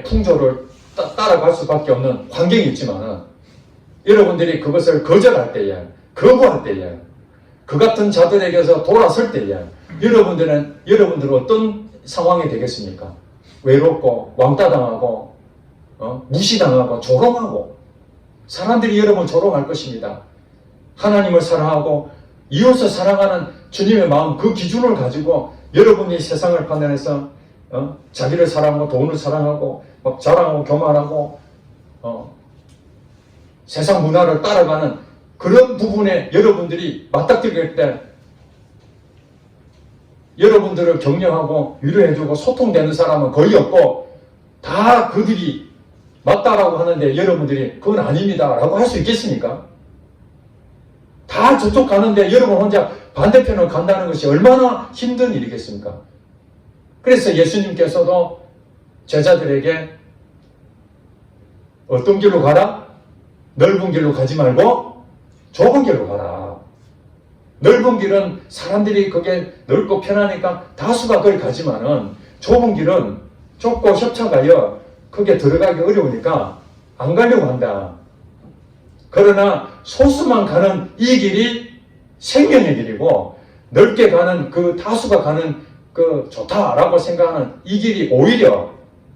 풍조를 따라갈 수밖에 없는 환경이 있지만 여러분들이 그것을 거절할 때에 거부할 때에 그 같은 자들에게서 돌아설 때에 여러분들은 어떤 상황이 되겠습니까? 외롭고 왕따당하고 무시당하고 조롱하고 사람들이 여러분을 조롱할 것입니다. 하나님을 사랑하고 이웃을 사랑하는 주님의 마음 그 기준을 가지고 여러분이 세상을 판단해서 자기를 사랑하고 돈을 사랑하고 막 자랑하고 교만하고 세상 문화를 따라가는 그런 부분에 여러분들이 맞닥뜨릴 때 여러분들을 격려하고 위로해주고 소통되는 사람은 거의 없고 다 그들이 맞다라고 하는데 여러분들이 그건 아닙니다 라고 할 수 있겠습니까? 다 저쪽 가는데 여러분 혼자 반대편을 간다는 것이 얼마나 힘든 일이겠습니까? 그래서 예수님께서도 제자들에게 어떤 길로 가라? 넓은 길로 가지 말고 좁은 길로 가라. 넓은 길은 사람들이 그게 넓고 편하니까 다수가 그걸 가지만은 좁은 길은 좁고 협착하여 그게 들어가기 어려우니까 안 가려고 한다. 그러나 소수만 가는 이 길이 생명의 길이고 넓게 가는 그 다수가 가는 그 좋다라고 생각하는 이 길이 오히려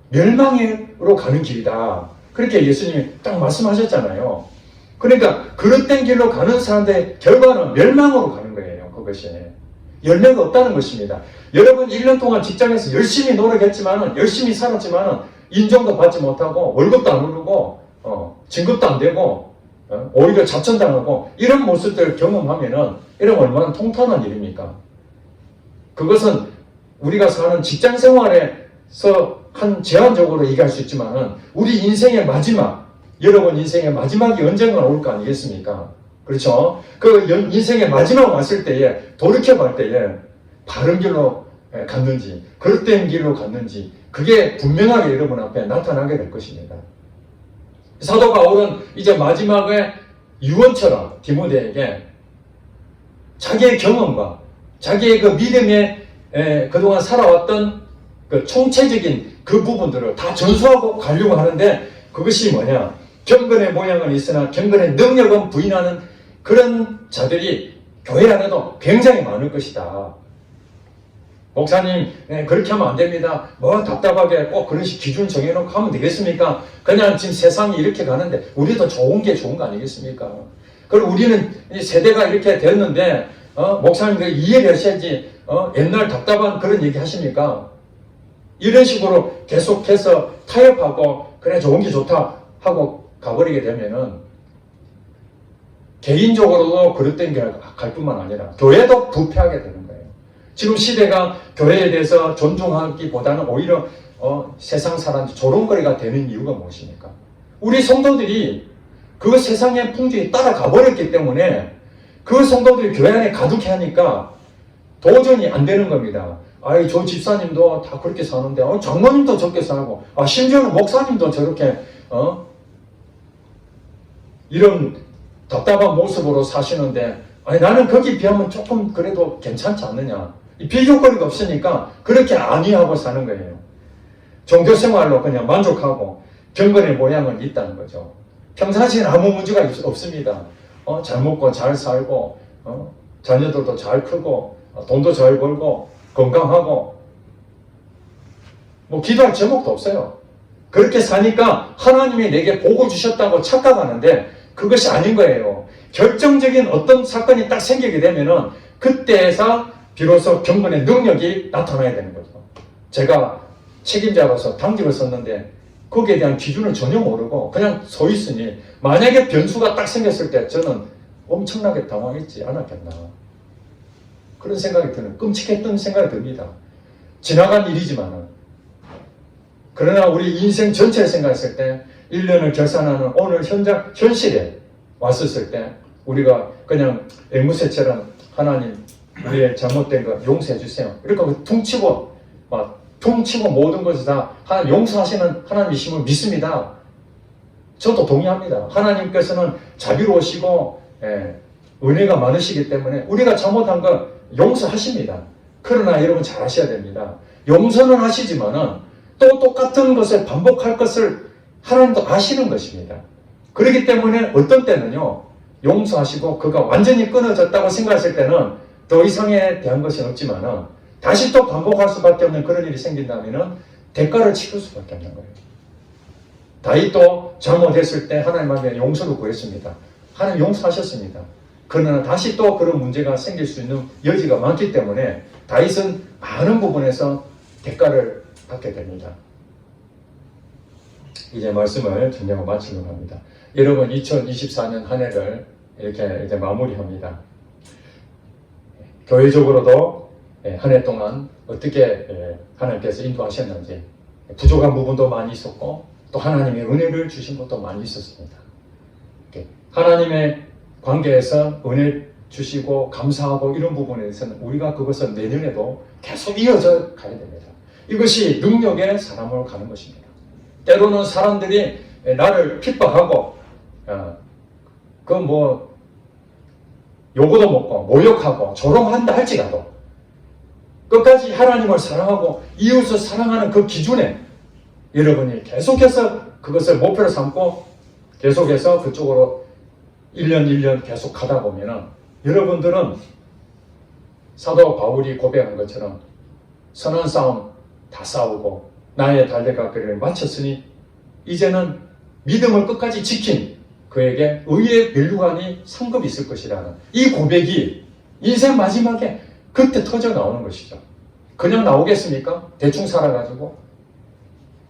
멸망으로 가는 길이다. 그렇게 예수님이 딱 말씀하셨잖아요. 그러니까 그릇된 길로 가는 사람들의 결과는 멸망으로 가는 거예요. 그것이. 열매가 없다는 것입니다. 여러분 1년 동안 직장에서 열심히 노력했지만은 열심히 살았지만은 인정도 받지 못하고 월급도 안 오르고 진급도 안 되고 오히려 자천당하고 이런 모습들을 경험하면은 이러면 얼마나 통탄한 일입니까? 그것은 우리가 사는 직장 생활에서 한 제한적으로 얘기할 수 있지만은 우리 인생의 마지막, 여러분 인생의 마지막이 언젠가 올 거 아니겠습니까? 그렇죠? 그 인생의 마지막 왔을 때에 돌이켜볼 때에 바른 길로 갔는지 그릇된 길로 갔는지 그게 분명하게 여러분 앞에 나타나게 될 것입니다. 사도 바울은 이제 마지막에 유언처럼 디모데에게 자기의 경험과 자기의 그 믿음에 그동안 살아왔던 그 총체적인 그 부분들을 다 전수하고 가려고 하는데 그것이 뭐냐? 경건의 모양은 있으나 경건의 능력은 부인하는 그런 자들이 교회 안에도 굉장히 많을 것이다. 목사님 그렇게 하면 안 됩니다. 뭐 답답하게 꼭 그런 식 기준 정해놓고 하면 되겠습니까? 그냥 지금 세상이 이렇게 가는데 우리도 좋은 게 좋은 거 아니겠습니까? 그리고 우리는 세대가 이렇게 됐는데 목사님들 이해를 하셔야지 옛날 답답한 그런 얘기 하십니까? 이런 식으로 계속해서 타협하고 그래 좋은 게 좋다 하고 가버리게 되면은 개인적으로도 그릇된 게 갈 뿐만 아니라 교회도 부패하게 되는 거예요. 지금 시대가 교회에 대해서 존중하기보다는 오히려 세상 사람들 조롱거리가 되는 이유가 무엇입니까? 우리 성도들이 그 세상의 풍조에 따라가 버렸기 때문에 그 성도들이 교회 안에 가득해 하니까 도전이 안 되는 겁니다. 아이 저 집사님도 다 그렇게 사는데 장모님도 저렇게 살고 심지어는 목사님도 저렇게 이런 답답한 모습으로 사시는데 아니 나는 거기 비하면 조금 그래도 괜찮지 않느냐. 비교거리가 없으니까 그렇게 안위하고 사는 거예요. 종교생활로 그냥 만족하고 경건의 모양은 있다는 거죠. 평상시에는 아무 문제가 없습니다. 잘 먹고 잘 살고 자녀들도 잘 크고 돈도 잘 벌고 건강하고 뭐 기도할 제목도 없어요. 그렇게 사니까 하나님이 내게 복을 주셨다고 착각하는데 그것이 아닌 거예요. 결정적인 어떤 사건이 딱 생기게 되면은 그때에서 비로소 경건의 능력이 나타나야 되는 거죠. 제가 책임자로서 당직을 썼는데 거기에 대한 기준을 전혀 모르고 그냥 서 있으니 만약에 변수가 딱 생겼을 때 저는 엄청나게 당황했지 않았겠나. 그런 생각이 드는, 끔찍했던 생각이 듭니다. 지나간 일이지만은. 그러나 우리 인생 전체를 생각했을 때 1년을 결산하는 오늘 현실에 왔었을 때 우리가 그냥 앵무새처럼 하나님 우리의 잘못된 것 용서해 주세요. 이렇게 퉁치고 모든 것을 다 하나님 용서하시는 하나님이심을 믿습니다. 저도 동의합니다. 하나님께서는 자비로우시고 은혜가 많으시기 때문에 우리가 잘못한 거 용서하십니다. 그러나 여러분 잘 아셔야 됩니다. 용서는 하시지만은 또 똑같은 것을 반복할 것을 하나님도 아시는 것입니다. 그렇기 때문에 어떤 때는요 용서하시고 그가 완전히 끊어졌다고 생각했을 때는 더 이상에 대한 것이 없지만은 다시 또 반복할 수밖에 없는 그런 일이 생긴다면은 대가를 치를 수밖에 없는 거예요. 다윗도 잘못했을 때 하나님 앞에 용서를 구했습니다. 하나님 용서하셨습니다. 그러나 다시 또 그런 문제가 생길 수 있는 여지가 많기 때문에 다윗은 많은 부분에서 대가를 받게 됩니다. 이제 말씀을 정리하고 마치려고 합니다. 여러분 2024년 한 해를 이렇게 이제 마무리합니다. 교회적으로도 한 해 동안 어떻게 하나님께서 인도하셨는지 부족한 부분도 많이 있었고 또 하나님의 은혜를 주신 것도 많이 있었습니다. 하나님의 관계에서 은혜 주시고 감사하고 이런 부분에 대해서는 우리가 그것을 내년에도 계속 이어져 가야 됩니다. 이것이 능력의 사람으로 가는 것입니다. 때로는 사람들이 나를 핍박하고 요거도 먹고 모욕하고 조롱한다 할지라도 끝까지 하나님을 사랑하고 이웃을 사랑하는 그 기준에 여러분이 계속해서 그것을 목표로 삼고 계속해서 그쪽으로 1년 1년 계속 가다 보면은 여러분들은 사도 바울이 고백한 것처럼 선한 싸움 다 싸우고 나의 달려가기를 마쳤으니 이제는 믿음을 끝까지 지킨 그에게 의의 면류관이 상급이 있을 것이라는 이 고백이 인생 마지막에 그때 터져 나오는 것이죠. 그냥 나오겠습니까? 대충 살아가지고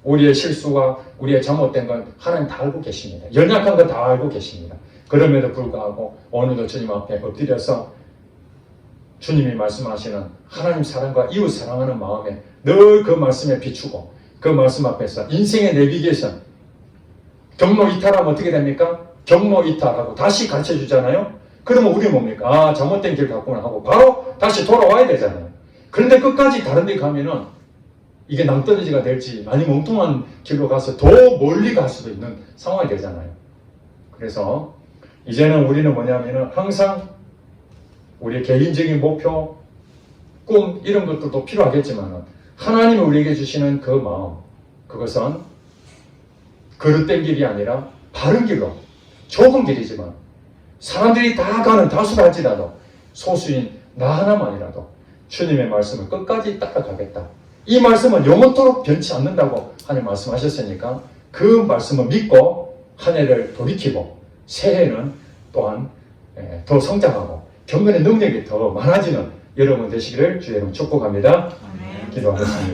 우리의 실수와 우리의 잘못된 건 하나님 다 알고 계십니다. 연약한 건 다 알고 계십니다. 그럼에도 불구하고 오늘도 주님 앞에 엎드려서 주님이 말씀하시는 하나님 사랑과 이웃 사랑하는 마음에 늘 그 말씀에 비추고 그 말씀 앞에서 인생의 내비게이션 경로 이탈하면 어떻게 됩니까? 경로 이탈하고 다시 가르쳐 주잖아요. 그러면 우리 뭡니까? 아, 잘못된 길 갔구나 하고 바로 다시 돌아와야 되잖아요. 그런데 끝까지 다른 데 가면은 이게 낭떠러지가 될지 아니면 엉뚱한 길로 가서 더 멀리 갈 수도 있는 상황이 되잖아요. 그래서 이제는 우리는 뭐냐면은 항상 우리의 개인적인 목표, 꿈 이런 것들도 필요하겠지만 하나님이 우리에게 주시는 그 마음, 그것은 그릇된 길이 아니라 바른 길로, 좁은 길이지만 사람들이 다 가는 다수다 할지라도 소수인 나 하나만이라도 주님의 말씀을 끝까지 따라가겠다. 이 말씀은 영원토록 변치 않는다고 하나님 말씀하셨으니까 그 말씀을 믿고 한 해를 돌이키고 새해는 또한 더 성장하고 경건의 능력이 더 많아지는 여러분 되시기를 주의 이름 축복합니다. 기도하겠습니다.